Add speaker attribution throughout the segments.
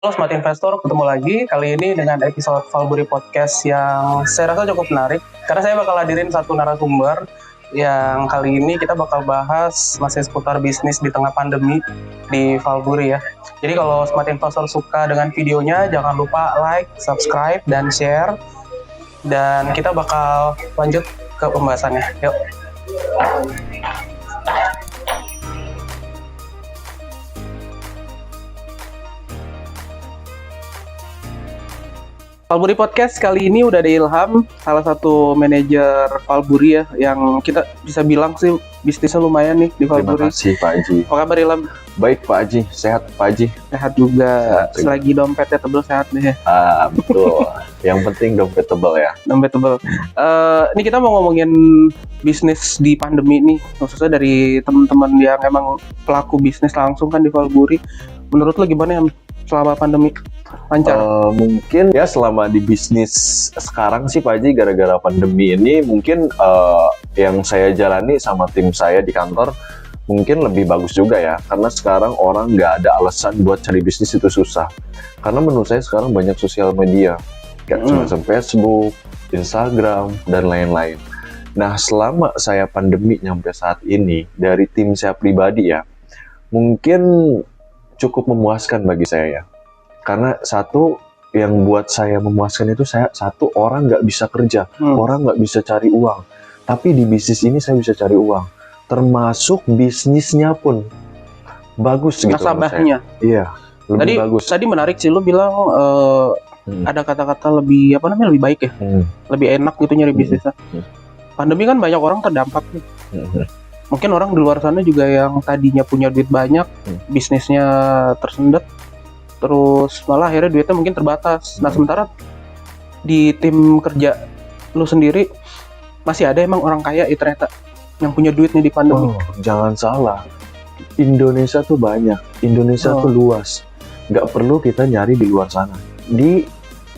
Speaker 1: Halo Smart Investor, ketemu lagi kali ini dengan episode Valbury Podcast yang saya rasa cukup menarik karena saya bakal hadirin satu narasumber yang kali ini kita bakal bahas masih seputar bisnis di tengah pandemi di Valbury ya. Jadi kalau Smart Investor suka dengan videonya, jangan lupa like, subscribe, dan share. Dan kita bakal lanjut ke pembahasannya. Yuk. Valbury Podcast kali ini udah ada Ilham, salah satu manajer Valbury ya, yang kita bisa bilang sih bisnisnya lumayan nih di
Speaker 2: Terima
Speaker 1: Valbury.
Speaker 2: kasih Pak Haji.
Speaker 1: Apa kabar Ilham?
Speaker 2: Baik Pak Haji, sehat Pak Haji.
Speaker 1: Sehat juga,
Speaker 2: Sehat.
Speaker 1: selagi dompetnya tebel sehat nih ya,
Speaker 2: Betul. Yang penting dompet tebal ya.
Speaker 1: dompet tebel. Ini kita mau ngomongin bisnis di pandemi nih, khususnya dari teman-teman yang emang pelaku bisnis langsung kan di Valbury. Menurut lo gimana ya selama pandemi? Lancar?
Speaker 2: Mungkin ya selama di bisnis sekarang sih Pak Haji, gara-gara pandemi ini mungkin yang saya jalani sama tim saya di kantor mungkin lebih bagus juga ya, karena sekarang orang nggak ada alasan buat cari bisnis itu susah. Karena menurut saya sekarang banyak sosial media kayak semacam Facebook, Instagram, dan lain-lain. Nah, selama saya pandemi sampai saat ini, dari tim saya pribadi ya, mungkin cukup memuaskan bagi saya ya. Karena satu yang buat saya memuaskan itu, satu orang nggak bisa kerja, orang nggak bisa cari uang. Tapi di bisnis ini saya bisa cari uang. Termasuk bisnisnya pun bagus gitu.
Speaker 1: Nasabahnya?
Speaker 2: Iya, lebih bagus.
Speaker 1: Tadi menarik sih, lu bilang ada kata-kata lebih lebih baik ya, lebih enak gitu nyari bisnisnya. Pandemi kan banyak orang terdampak nih. Mungkin orang di luar sana juga yang tadinya punya duit banyak, bisnisnya tersendat, terus malah akhirnya duitnya mungkin terbatas. Nah, sementara di tim kerja lu sendiri masih ada emang orang kaya ya ternyata yang punya duitnya di pandemi.
Speaker 2: Jangan salah, Indonesia tuh banyak, Indonesia tuh luas, nggak perlu kita nyari di luar sana. Di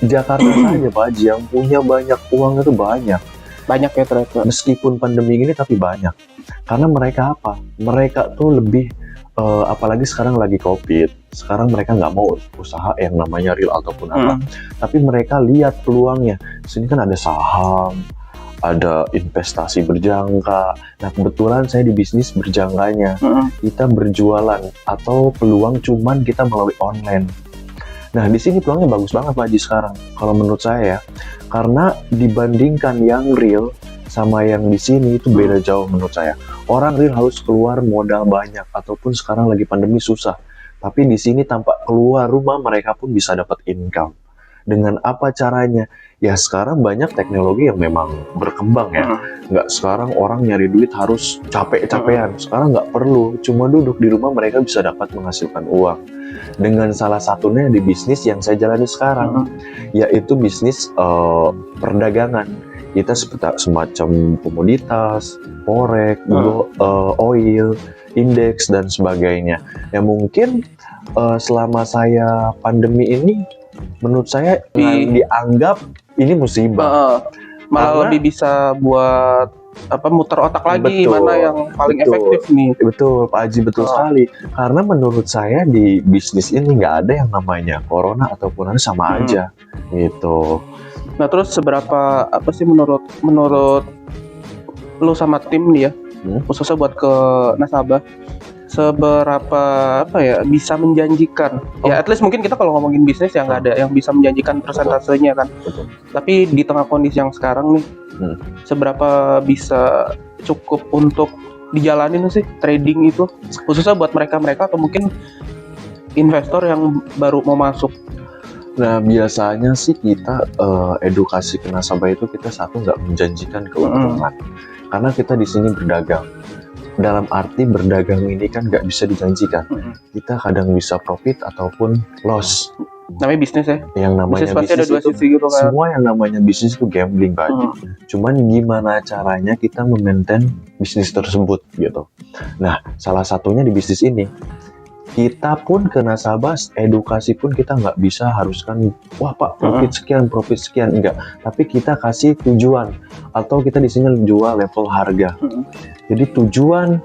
Speaker 2: Jakarta saja Pak Haji, yang punya banyak uang itu banyak
Speaker 1: Ya ternyata.
Speaker 2: meskipun pandemi ini, tapi banyak. Karena mereka apa? Mereka tuh lebih apalagi sekarang lagi COVID, sekarang mereka nggak mau usaha yang namanya real ataupun apa, tapi mereka lihat peluangnya. Sini kan ada saham, ada investasi berjangka. Nah, kebetulan saya di bisnis berjangkanya. Kita berjualan atau peluang cuman kita melalui online. Nah, di sini peluangnya bagus banget Pak Haji sekarang, kalau menurut saya ya. Karena dibandingkan yang real sama yang di sini itu beda jauh menurut saya. Orang real harus keluar modal banyak, ataupun sekarang lagi pandemi susah. Tapi di sini tanpa keluar rumah mereka pun bisa dapat income. Dengan apa caranya? Ya sekarang banyak teknologi yang memang berkembang ya. Nggak sekarang orang nyari duit harus capek-capean. Sekarang nggak perlu, cuma duduk di rumah mereka bisa dapat menghasilkan uang. Dengan salah satunya di bisnis yang saya jalani sekarang, yaitu bisnis perdagangan. Kita semacam komoditas, forex, oil, indeks, dan sebagainya. Ya mungkin selama saya pandemi ini, menurut saya dianggap ini musibah.
Speaker 1: Malah lebih bisa buat muter otak lagi, mana yang paling efektif nih.
Speaker 2: Betul Pak Haji, betul sekali. Karena menurut saya di bisnis ini nggak ada yang namanya corona ataupun sama aja gitu.
Speaker 1: Nah, terus seberapa menurut lu sama tim nih ya, khususnya buat ke nasabah, seberapa bisa menjanjikan? Ya at least mungkin kita kalau ngomongin bisnis ya nggak ada yang bisa menjanjikan persentasenya kan.
Speaker 2: Betul.
Speaker 1: Tapi di tengah kondisi yang sekarang nih, seberapa bisa cukup untuk dijalanin sih trading itu, khususnya buat mereka atau mungkin investor yang baru mau masuk?
Speaker 2: Nah, biasanya sih kita edukasi ke nasabah itu, kita satu nggak menjanjikan keuntungan. Karena kita di sini berdagang. Dalam arti berdagang ini kan nggak bisa dijanjikan. Kita kadang bisa profit ataupun loss.
Speaker 1: Namanya bisnis ya.
Speaker 2: Yang namanya
Speaker 1: bisnis ada dua sisi gitu kan.
Speaker 2: Semua yang namanya bisnis itu gambling Pak Haji. Cuman gimana caranya kita memaintain bisnis tersebut gitu. Nah, salah satunya di bisnis ini, kita pun ke nasabah edukasi pun kita nggak bisa haruskan, wah Pak profit sekian, enggak. Tapi kita kasih tujuan, atau kita di sini jual level harga. Jadi tujuan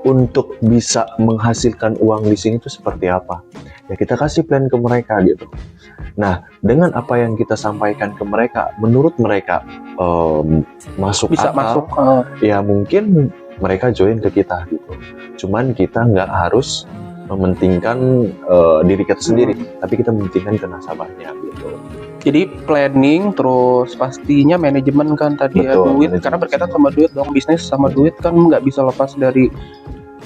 Speaker 2: untuk bisa menghasilkan uang di sini tuh seperti apa? Ya kita kasih plan ke mereka gitu. Nah, dengan apa yang kita sampaikan ke mereka, menurut mereka masuk
Speaker 1: Bisa
Speaker 2: akal,
Speaker 1: masuk.
Speaker 2: ya mungkin mereka join ke kita gitu. Cuman kita nggak harus mementingkan diri kita sendiri, tapi kita mementingkan ke nasabahnya gitu.
Speaker 1: Jadi planning, terus pastinya manajemen kan tadi ya,
Speaker 2: Betul,
Speaker 1: duit,
Speaker 2: manajemen.
Speaker 1: karena berkaitan sama duit dong, bisnis sama duit kan nggak bisa lepas dari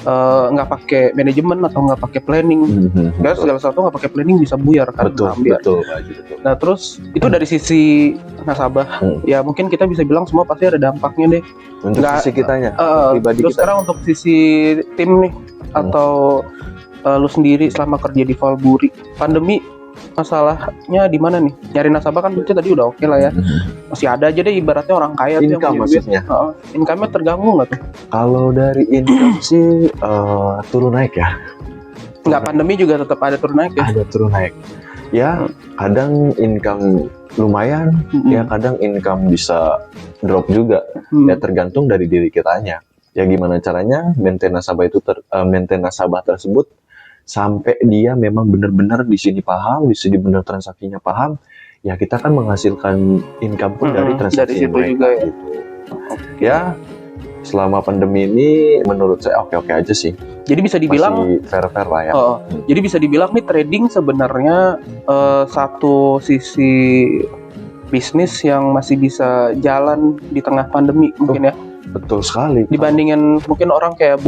Speaker 1: nggak pakai manajemen atau nggak pakai planning. Karena
Speaker 2: Betul,
Speaker 1: segala sesuatu nggak pakai planning bisa buyar kan.
Speaker 2: betul,
Speaker 1: Ambil.
Speaker 2: betul, Pak Haji, betul.
Speaker 1: Nah terus itu dari sisi nasabah, ya mungkin kita bisa bilang semua pasti ada dampaknya deh.
Speaker 2: Untuk
Speaker 1: Nggak,
Speaker 2: sisi kitanya, pribadi
Speaker 1: terus
Speaker 2: kita.
Speaker 1: sekarang untuk sisi tim nih, atau lu sendiri selama kerja di Valburi, pandemi masalahnya di mana nih? Nyari nasabah kan itu tadi udah oke lah ya. Masih ada aja deh ibaratnya orang kaya tuh yang
Speaker 2: Income
Speaker 1: punya duit.
Speaker 2: maksudnya.
Speaker 1: Income-nya terganggu nggak tuh?
Speaker 2: Kalau dari income sih turun naik ya.
Speaker 1: Nggak, pandemi juga tetap ada turun naik ya?
Speaker 2: Ada turun naik. Ya, kadang income lumayan, ya kadang income bisa drop juga. Ya tergantung dari diri kitanya. Ya gimana caranya maintain nasabah itu maintain nasabah tersebut sampai dia memang benar-benar di sini paham, di sini benar transaksinya paham. Ya kita kan menghasilkan income pun dari transaksi
Speaker 1: dari situ
Speaker 2: mereka
Speaker 1: juga ya.
Speaker 2: gitu. Ya, selama pandemi ini menurut saya oke-oke aja sih.
Speaker 1: Jadi bisa dibilang
Speaker 2: Masih fair-fair lah ya.
Speaker 1: jadi bisa dibilang nih trading sebenarnya satu sisi bisnis yang masih bisa jalan di tengah pandemi mungkin ya.
Speaker 2: Betul sekali.
Speaker 1: Dibandingin mungkin orang kayak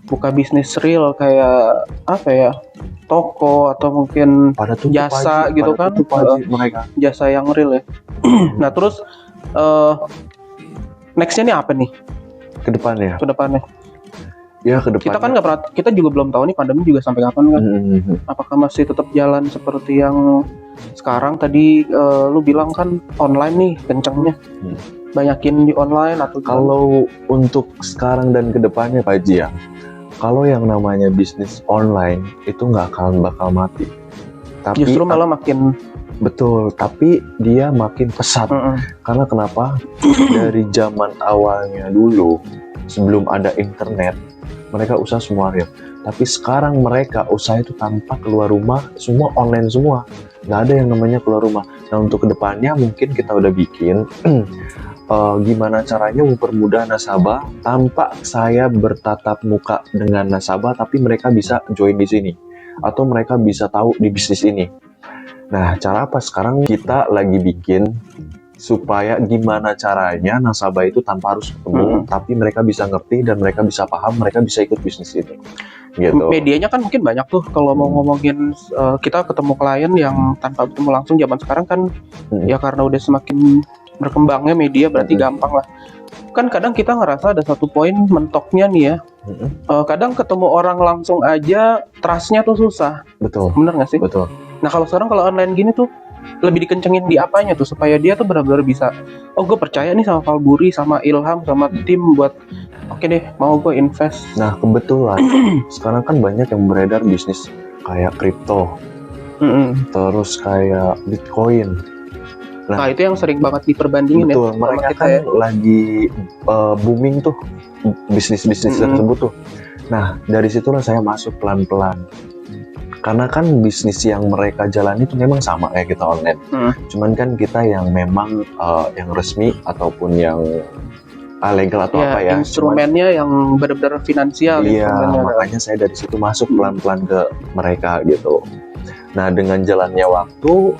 Speaker 1: buka bisnis real kayak apa ya, toko atau mungkin
Speaker 2: pada tutup
Speaker 1: jasa
Speaker 2: aja,
Speaker 1: gitu
Speaker 2: pada
Speaker 1: kan,
Speaker 2: tutup aja mereka.
Speaker 1: jasa yang real ya. Nah terus nextnya nih apa nih
Speaker 2: Ke depannya.
Speaker 1: ke depannya?
Speaker 2: Ya ke depannya.
Speaker 1: Kita kan nggak pernah, kita juga belum tahu nih pandemi juga sampai kapan kan. Apakah masih tetap jalan seperti yang sekarang? Tadi lu bilang kan online nih kencengnya, banyakin di online atau gimana?
Speaker 2: Kalau untuk sekarang dan ke depannya Pak Haji ya, kalau yang namanya bisnis online itu nggak akan bakal mati. Tapi
Speaker 1: justru malah makin
Speaker 2: betul, tapi dia makin pesat. Karena kenapa? Dari zaman awalnya dulu, sebelum ada internet, mereka usaha semua real. Tapi sekarang mereka usaha itu tanpa keluar rumah, semua online semua. Nggak ada yang namanya keluar rumah. Nah untuk kedepannya mungkin kita udah bikin gimana caranya mempermudah nasabah tanpa saya bertatap muka dengan nasabah, tapi mereka bisa join di sini atau mereka bisa tahu di bisnis ini. Nah, cara apa sekarang kita lagi bikin supaya gimana caranya nasabah itu tanpa harus ketemu, tapi mereka bisa ngerti dan mereka bisa paham, mereka bisa ikut bisnis itu. Gitu.
Speaker 1: Medianya kan mungkin banyak tuh kalau mau ngomongin kita ketemu klien yang tanpa ketemu langsung zaman sekarang kan ya karena udah semakin berkembangnya media berarti gampang lah. Kan kadang kita ngerasa ada satu poin mentoknya nih ya. Kadang ketemu orang langsung aja trustnya tuh susah.
Speaker 2: Betul.
Speaker 1: Bener nggak sih?
Speaker 2: Betul.
Speaker 1: Nah kalau sekarang kalau online gini tuh lebih dikencengin di apanya tuh supaya dia tuh benar-benar bisa, oh gue percaya nih sama Valburi, sama Ilham, sama tim buat oke deh mau gue invest.
Speaker 2: Nah kebetulan sekarang kan banyak yang beredar bisnis kayak kripto, terus kayak Bitcoin.
Speaker 1: Nah itu yang sering banget diperbandingin
Speaker 2: betul,
Speaker 1: ya.
Speaker 2: Mereka
Speaker 1: kita
Speaker 2: kan
Speaker 1: ya.
Speaker 2: lagi booming tuh bisnis-bisnis tersebut tuh. Nah dari situlah saya masuk pelan-pelan. Karena kan bisnis yang mereka jalani itu memang sama kayak kita online. Cuman kan kita yang memang yang resmi ataupun yang legal atau apa ya.
Speaker 1: Instrumennya yang benar-benar finansial.
Speaker 2: Iya, makanya saya dari situ masuk pelan-pelan ke mereka gitu. Nah dengan jalannya waktu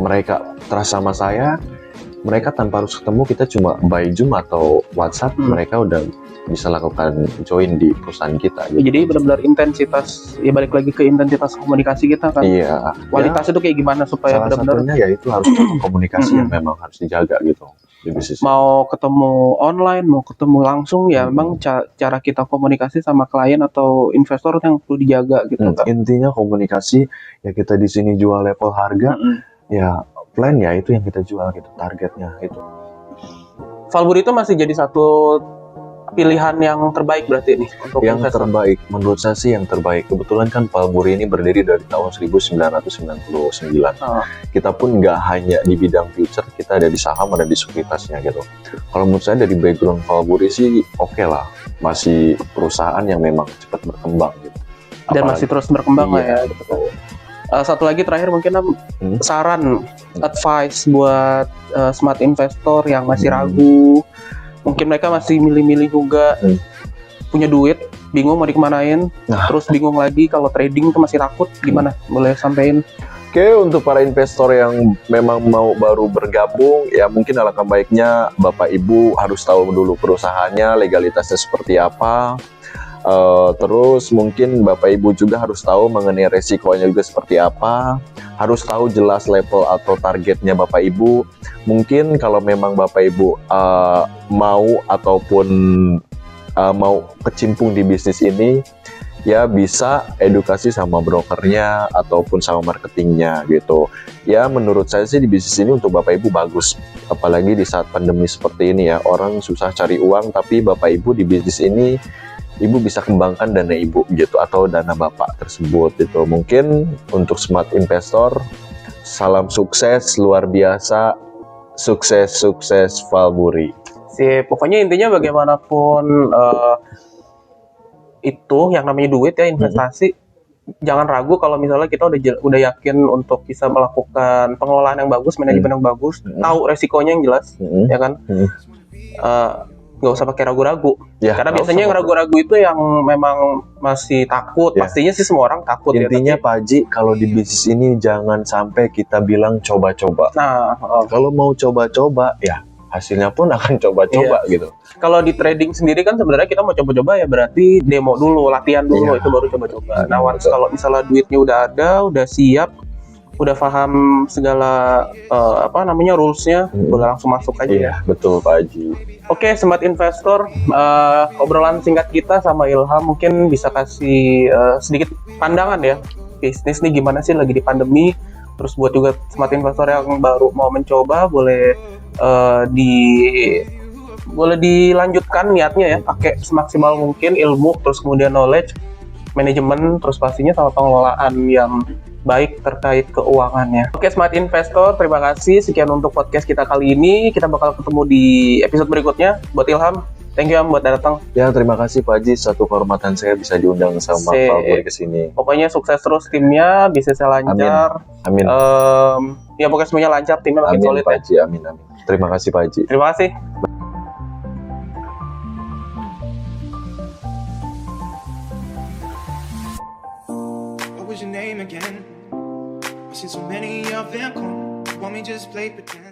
Speaker 2: mereka trust sama saya, mereka tanpa harus ketemu, kita cuma by Zoom atau WhatsApp, mereka udah bisa lakukan join di perusahaan kita gitu.
Speaker 1: Jadi benar-benar intensitas, ya balik lagi ke intensitas komunikasi kita kan.
Speaker 2: Iya.
Speaker 1: Kualitas itu kayak gimana supaya
Speaker 2: salah
Speaker 1: benar-benar
Speaker 2: satunya ya itu harus komunikasi yang memang harus dijaga gitu di bisnis.
Speaker 1: Mau ketemu online, mau ketemu langsung ya memang cara kita komunikasi sama klien atau investor yang perlu dijaga gitu kan.
Speaker 2: Intinya komunikasi, ya kita di sini jual level harga, ya plan ya itu yang kita jual gitu, targetnya itu.
Speaker 1: Valburi itu masih jadi satu pilihan yang terbaik berarti nih untuk
Speaker 2: yang
Speaker 1: investor.
Speaker 2: Terbaik menurut saya sih yang terbaik. Kebetulan kan Valburi ini berdiri dari tahun 1999. Kita pun nggak hanya di bidang future, kita ada di saham, ada di sekuritasnya gitu. Kalau menurut saya dari background Valburi sih oke lah. masih perusahaan yang memang cepat berkembang gitu.
Speaker 1: Dan masih terus berkembang lah ya.
Speaker 2: Betul.
Speaker 1: Satu lagi terakhir mungkin saran, advice buat smart investor yang masih ragu, mungkin mereka masih milih-milih juga, punya duit, bingung mau dikemanain, terus bingung lagi kalau trading itu masih takut, gimana? Boleh sampein?
Speaker 2: Oke, untuk para investor yang memang mau baru bergabung, ya mungkin alangkah baiknya Bapak Ibu harus tahu dulu perusahaannya, legalitasnya seperti apa. Terus mungkin Bapak Ibu juga harus tahu mengenai resikonya juga seperti apa. Harus tahu jelas level atau targetnya Bapak Ibu. Mungkin kalau memang Bapak Ibu mau ataupun mau kecimpung di bisnis ini, ya bisa edukasi sama brokernya ataupun sama marketingnya gitu. Ya menurut saya sih di bisnis ini untuk Bapak Ibu bagus. Apalagi di saat pandemi seperti ini ya, orang susah cari uang, tapi Bapak Ibu di bisnis ini Ibu bisa kembangkan dana Ibu gitu atau dana Bapak tersebut gitu. Mungkin untuk smart investor, salam sukses luar biasa, sukses Valburi.
Speaker 1: Pokoknya intinya bagaimanapun itu yang namanya duit ya, investasi, jangan ragu kalau misalnya kita udah yakin untuk bisa melakukan pengelolaan yang bagus, manajemen yang bagus, tahu resikonya yang jelas, ya kan? Nggak usah pakai ragu-ragu, karena biasanya yang ragu-ragu itu yang memang masih takut. Pastinya sih semua orang takut.
Speaker 2: Intinya Pak Haji, kalau di bisnis ini jangan sampai kita bilang coba-coba.
Speaker 1: Nah,
Speaker 2: kalau mau coba-coba ya hasilnya pun akan coba-coba gitu.
Speaker 1: Kalau di trading sendiri kan sebenarnya kita mau coba-coba ya berarti demo dulu, latihan dulu, itu baru coba-coba. Nah, once kalau misalnya duitnya udah ada, udah siap, udah paham segala rules-nya, boleh langsung masuk aja ya.
Speaker 2: Betul Pak Haji.
Speaker 1: Oke, smart investor, obrolan singkat kita sama Ilham mungkin bisa kasih sedikit pandangan ya, bisnis nih gimana sih lagi di pandemi. Terus buat juga smart investor yang baru mau mencoba, boleh dilanjutkan niatnya ya, pakai semaksimal mungkin ilmu, terus kemudian knowledge, manajemen, terus pastinya sama pengelolaan yang baik terkait keuangannya. Oke, smart investor, terima kasih. Sekian untuk podcast kita kali ini. Kita bakal ketemu di episode berikutnya. Buat Ilham, thank you Am buat datang.
Speaker 2: Ya, terima kasih Pak Haji. Satu kehormatan saya bisa diundang sama Valburi ke sini.
Speaker 1: Pokoknya sukses terus timnya, bisnisnya lancar.
Speaker 2: Amin.
Speaker 1: Ya pokoknya semuanya lancar, timnya makin solid
Speaker 2: Pak Haji. Amin. Terima kasih Pak Haji.
Speaker 1: Terima kasih. What was your name again? I've seen so many of them come. Want me just play pretend?